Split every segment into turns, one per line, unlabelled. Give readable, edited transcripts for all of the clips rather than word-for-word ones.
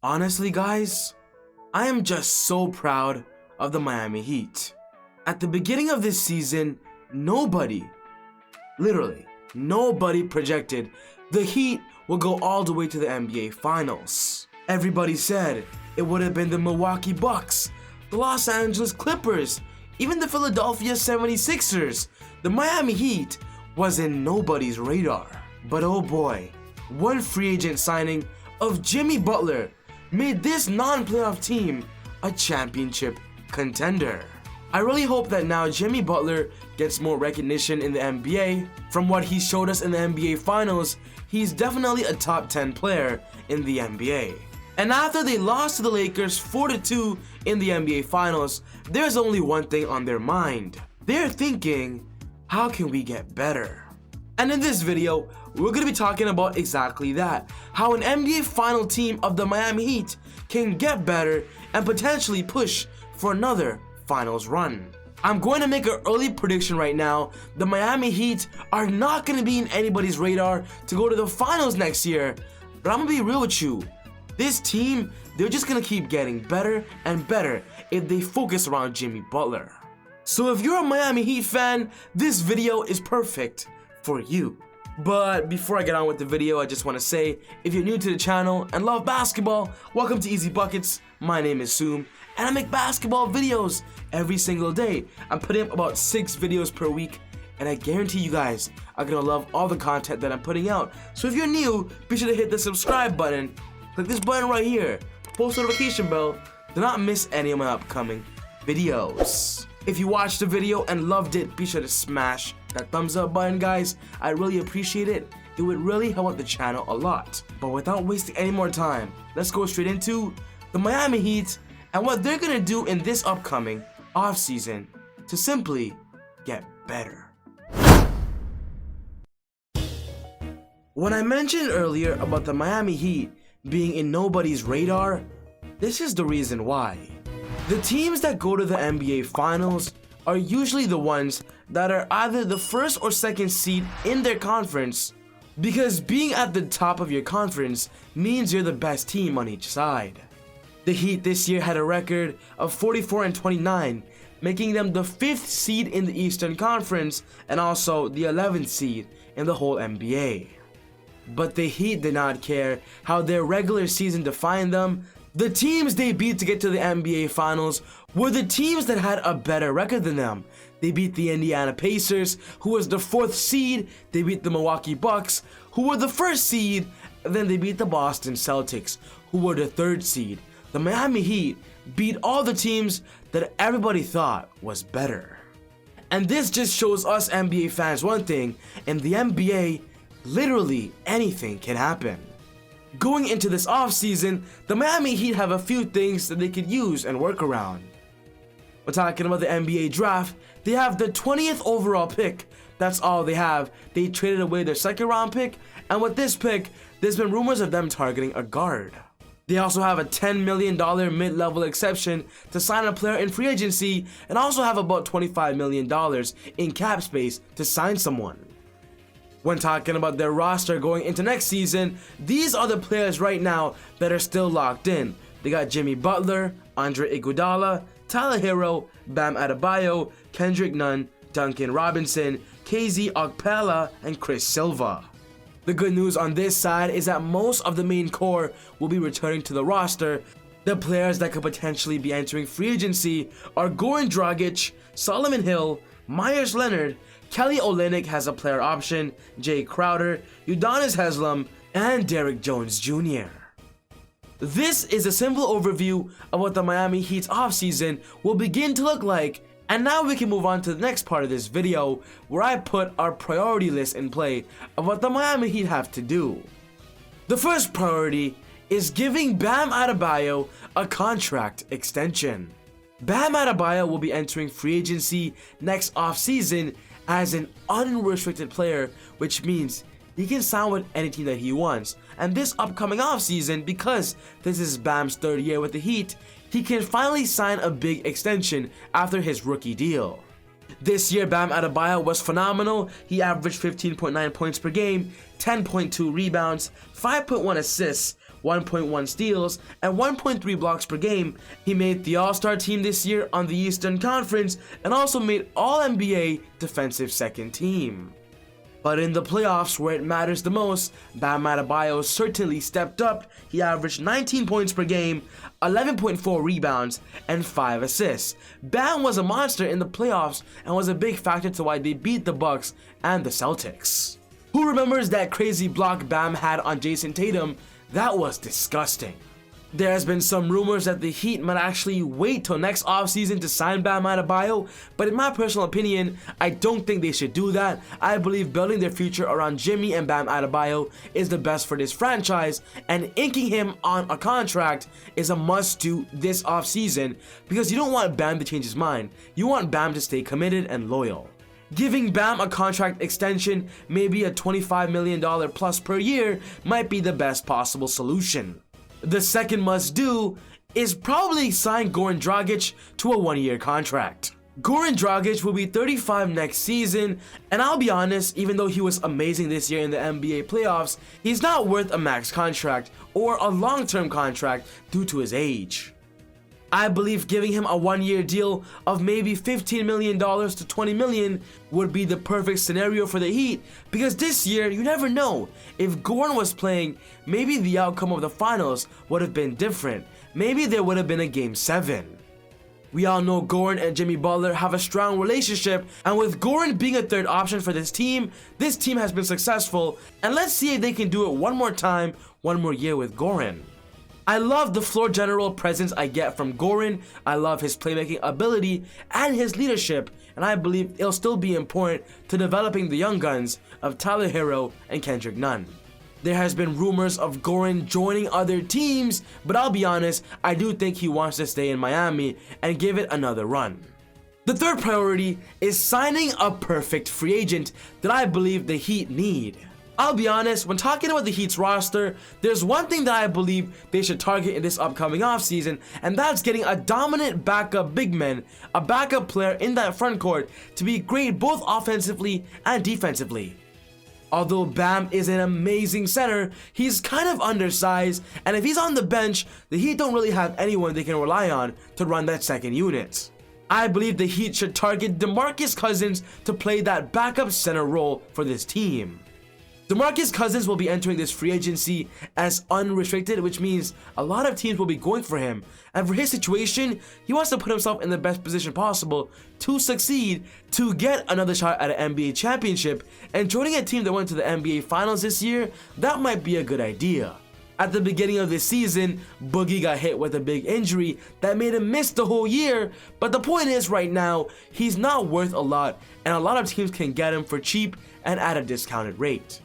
Honestly, guys, I am just so proud of the Miami Heat. At the beginning of this season, nobody, literally nobody projected the Heat will go all the way to the NBA Finals. Everybody said it would have been the Milwaukee Bucks, the Los Angeles Clippers, even the Philadelphia 76ers. The Miami Heat was in nobody's radar. But oh boy, one free agent signing of Jimmy Butler made this non-playoff team a championship contender. I really hope that now Jimmy Butler gets more recognition in the NBA. From what he showed us in the NBA Finals, he's definitely a top 10 player in the NBA. And after they lost to the Lakers 4-2 in the NBA Finals, there's only one thing on their mind. They're thinking, how can we get better? And in this video, we're going to be talking about exactly that. How an NBA final team of the Miami Heat can get better and potentially push for another finals run. I'm going to make an early prediction right now. The Miami Heat are not going to be in anybody's radar to go to the finals next year. But I'm going to be real with you. This team, they're just going to keep getting better and better if they focus around Jimmy Butler. So if you're a Miami Heat fan, this video is perfect for you. But before I get on with the video, I just want to say, if you're new to the channel and love basketball, welcome to Easy Buckets. My name is Soom, and I make basketball videos every single day. I'm putting up about 6 videos per week, and I guarantee you guys are gonna love all the content that I'm putting out. So if you're new, be sure to hit the subscribe button, click this button right here, post notification bell, do not miss any of my upcoming videos. If you watched the video and loved it, be sure to smash that thumbs up button, guys. I really appreciate it. It would really help out the channel a lot. But without wasting any more time, let's go straight into the Miami Heat and what they're gonna do in this upcoming offseason to simply get better. When I mentioned earlier about the Miami Heat being in nobody's radar, this is the reason why. The teams that go to the NBA Finals are usually the ones that are either the first or second seed in their conference, because being at the top of your conference means you're the best team on each side. The Heat this year had a record of 44-29, making them the 5th seed in the Eastern Conference and also the 11th seed in the whole NBA. But the Heat did not care how their regular season defined them. The teams they beat to get to the NBA Finals were the teams that had a better record than them. They beat the Indiana Pacers, who was the 4th seed. They beat the Milwaukee Bucks, who were the 1st seed. And then they beat the Boston Celtics, who were the 3rd seed. The Miami Heat beat all the teams that everybody thought was better. And this just shows us NBA fans one thing: in the NBA, literally anything can happen. Going into this offseason, the Miami Heat have a few things that they could use and work around. We're talking about the NBA draft. They have the 20th overall pick. That's all they have. They traded away their 2nd round pick, and with this pick, there's been rumors of them targeting a guard. They also have a $10 million mid-level exception to sign a player in free agency, and also have about $25 million in cap space to sign someone. When talking about their roster going into next season, these are the players right now that are still locked in. They got Jimmy Butler, Andre Iguodala, Tyler Hero, Bam Adebayo, Kendrick Nunn, Duncan Robinson, KZ Okpala, and Chris Silva. The good news on this side is that most of the main core will be returning to the roster. The players that could potentially be entering free agency are Goran Dragic, Solomon Hill, Myers Leonard, Kelly Olynyk has a player option, Jay Crowder, Udonis Haslem, and Derrick Jones Jr. This is a simple overview of what the Miami Heat's offseason will begin to look like, and now we can move on to the next part of this video where I put our priority list in play of what the Miami Heat have to do. The first priority is giving Bam Adebayo a contract extension. Bam Adebayo will be entering free agency next offseason as an unrestricted player, which means he can sign with any team that he wants. And this upcoming offseason, because this is Bam's 3rd year with the Heat, he can finally sign a big extension after his rookie deal. This year, Bam Adebayo was phenomenal. He averaged 15.9 points per game, 10.2 rebounds, 5.1 assists, 1.1 steals, and 1.3 blocks per game. He made the All-Star team this year on the Eastern Conference and also made All-NBA defensive second team. But in the playoffs, where it matters the most, Bam Adebayo certainly stepped up. He averaged 19 points per game, 11.4 rebounds, and 5 assists. Bam was a monster in the playoffs and was a big factor to why they beat the Bucks and the Celtics. Who remembers that crazy block Bam had on Jason Tatum? That was disgusting. There has been some rumors that the Heat might actually wait till next offseason to sign Bam Adebayo, but in my personal opinion, I don't think they should do that. I believe building their future around Jimmy and Bam Adebayo is the best for this franchise, and inking him on a contract is a must-do this offseason because you don't want Bam to change his mind. You want Bam to stay committed and loyal. Giving Bam a contract extension, maybe a $25 million plus per year, might be the best possible solution. The second must-do is probably sign Goran Dragic to a one-year contract. Goran Dragic will be 35 next season, and I'll be honest, even though he was amazing this year in the NBA playoffs, he's not worth a max contract or a long-term contract due to his age. I believe giving him a one-year deal of maybe $15 million to $20 million would be the perfect scenario for the Heat, because this year, you never know. If Goran was playing, maybe the outcome of the finals would have been different. Maybe there would have been a Game 7. We all know Goran and Jimmy Butler have a strong relationship, and with Goran being a third option for this team has been successful, and let's see if they can do it one more time, one more year with Goran. I love the floor general presence I get from Goran. I love his playmaking ability and his leadership, and I believe it'll still be important to developing the young guns of Tyler Hero and Kendrick Nunn. There has been rumors of Goran joining other teams, but I'll be honest, I do think he wants to stay in Miami and give it another run. The third priority is signing a perfect free agent that I believe the Heat need. I'll be honest, when talking about the Heat's roster, there's one thing that I believe they should target in this upcoming offseason, and that's getting a dominant backup big man, a backup player in that front court to be great both offensively and defensively. Although Bam is an amazing center, he's kind of undersized, and if he's on the bench, the Heat don't really have anyone they can rely on to run that second unit. I believe the Heat should target DeMarcus Cousins to play that backup center role for this team. DeMarcus Cousins will be entering this free agency as unrestricted, which means a lot of teams will be going for him. And for his situation, he wants to put himself in the best position possible to succeed, to get another shot at an NBA championship. And joining a team that went to the NBA Finals this year, that might be a good idea. At the beginning of this season, Boogie got hit with a big injury that made him miss the whole year, but the point is right now, he's not worth a lot, and a lot of teams can get him for cheap and at a discounted rate.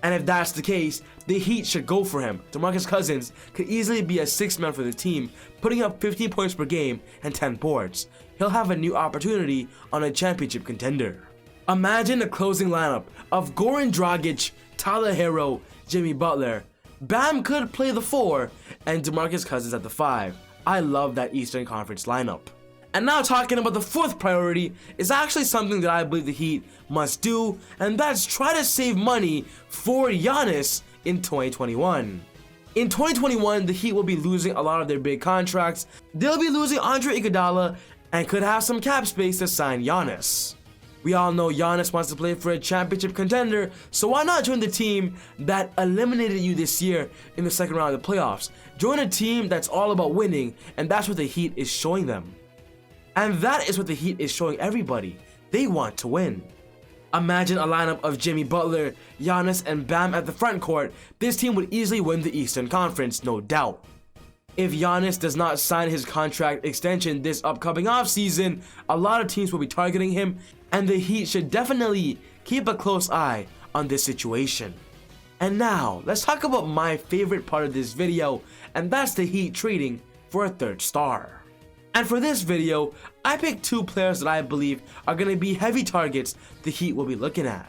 And if that's the case, the Heat should go for him. DeMarcus Cousins could easily be a sixth man for the team, putting up 15 points per game and 10 boards. He'll have a new opportunity on a championship contender. Imagine a closing lineup of Goran Dragic, Tyler Hero, Jimmy Butler. Bam could play the 4, and DeMarcus Cousins at the 5. I love that Eastern Conference lineup. And now talking about the fourth priority is actually something that I believe the Heat must do, and that's try to save money for Giannis in 2021. In 2021, the Heat will be losing a lot of their big contracts. They'll be losing Andre Iguodala and could have some cap space to sign Giannis. We all know Giannis wants to play for a championship contender, so why not join the team that eliminated you this year in the second round of the playoffs? Join a team that's all about winning, and that's what the Heat is showing them. And that is what the Heat is showing everybody. They want to win. Imagine a lineup of Jimmy Butler, Giannis, and Bam at the front court. This team would easily win the Eastern Conference, no doubt. If Giannis does not sign his contract extension this upcoming offseason, a lot of teams will be targeting him, and the Heat should definitely keep a close eye on this situation. And now, let's talk about my favorite part of this video, and that's the Heat trading for a third star. And for this video, I picked two players that I believe are going to be heavy targets the Heat will be looking at.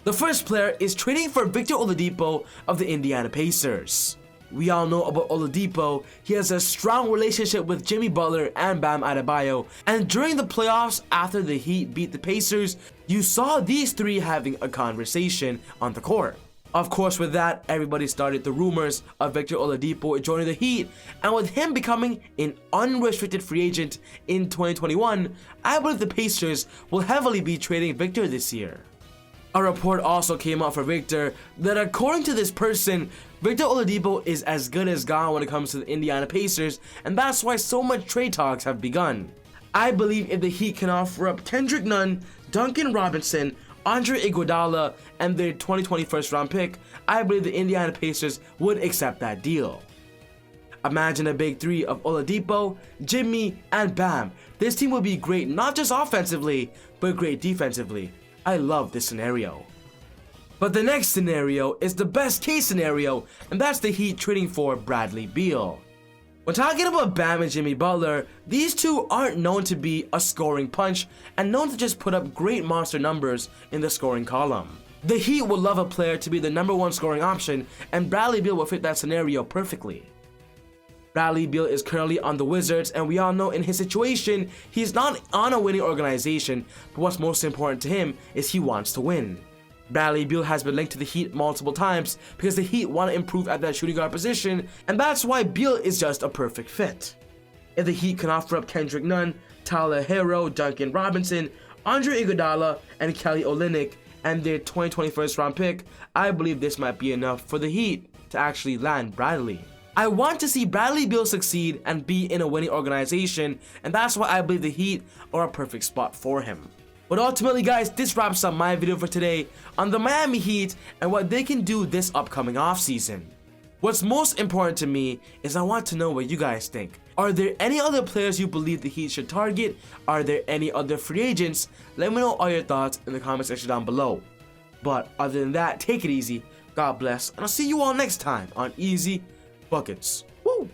The first player is trading for Victor Oladipo of the Indiana Pacers. We all know about Oladipo. He has a strong relationship with Jimmy Butler and Bam Adebayo, and during the playoffs after the Heat beat the Pacers, you saw these three having a conversation on the court. Of course, with that, everybody started the rumors of Victor Oladipo joining the Heat, and with him becoming an unrestricted free agent in 2021, I believe the Pacers will heavily be trading Victor this year. A report also came out for Victor that according to this person, Victor Oladipo is as good as gone when it comes to the Indiana Pacers, and that's why so much trade talks have begun. I believe if the Heat can offer up Kendrick Nunn, Duncan Robinson, Andre Iguodala, and their 2020 first-round pick, I believe the Indiana Pacers would accept that deal. Imagine a big three of Oladipo, Jimmy, and Bam. This team would be great not just offensively, but great defensively. I love this scenario. But the next scenario is the best case scenario, and that's the Heat trading for Bradley Beal. When talking about Bam and Jimmy Butler, these two aren't known to be a scoring punch and known to just put up great monster numbers in the scoring column. The Heat would love a player to be the #1 scoring option, and Bradley Beal will fit that scenario perfectly. Bradley Beal is currently on the Wizards, and we all know in his situation, he's not on a winning organization, but what's most important to him is he wants to win. Bradley Beal has been linked to the Heat multiple times because the Heat want to improve at that shooting guard position, and that's why Beal is just a perfect fit. If the Heat can offer up Kendrick Nunn, Tyler Hero, Duncan Robinson, Andre Iguodala, and Kelly Olynyk, and their 2020 first-round pick, I believe this might be enough for the Heat to actually land Bradley. I want to see Bradley Beal succeed and be in a winning organization, and that's why I believe the Heat are a perfect spot for him. But ultimately, guys, this wraps up my video for today on the Miami Heat and what they can do this upcoming offseason. What's most important to me is I want to know what you guys think. Are there any other players you believe the Heat should target? Are there any other free agents? Let me know all your thoughts in the comment section down below. But other than that, take it easy, God bless, and I'll see you all next time on Easy Buckets. Woo!